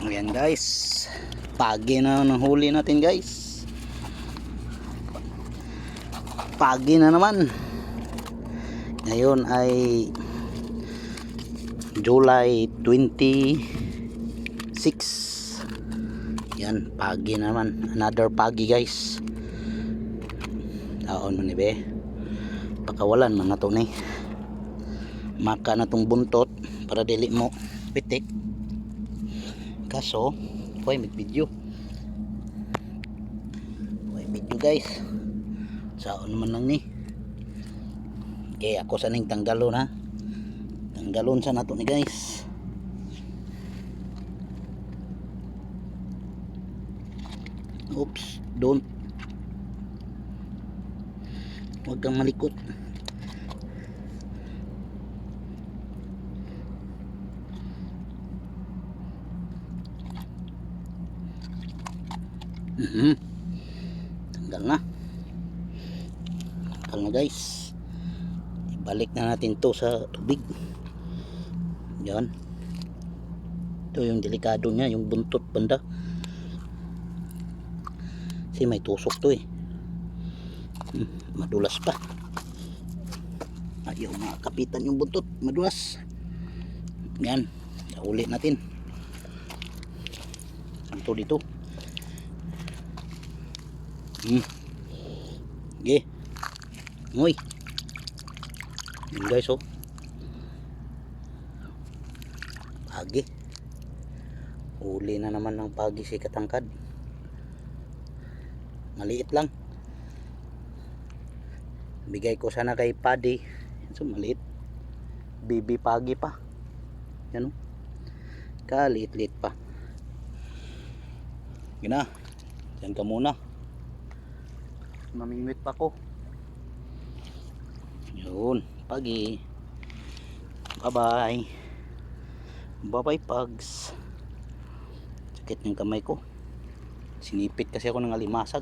Ayan guys, pagi na ng huli natin guys. Pagi na naman. Ngayon ay July 26. Yan, pagi na naman. Another pagi guys. Taon mo ni be. Pakawalan mga to ni. Maka na tong buntot para dili mo pitik. Kaso may video guys. Saan naman lang ni. Okay, ako sa ning tanggalon ha. Tanggalon sa nato ni guys. Oops, don't. Huwag kang malikot. Tanggal na guys. Ibalik na natin to sa tubig. Yan, ito yung delikado nya, yung buntot banda kasi may tusok to eh. Madulas pa, ayaw makapitan yung buntot, madulas. Yan, sa uli natin ito dito. Okay. Ngoy. Yan guys oh. Pagi. Uli na naman ng pagi si katangkad. Maliit lang. Bigay ko sana kay Paddy. So maliit. Bibi pagi pa. Yan oh. Kaliit-liit pa. Gina. Diyan ka muna. Mamingwit pa ko. Yun, pagi. Bye-bye. Bye-bye pugs. Sakit ng kamay ko. Sinipit kasi ako ng alimasag.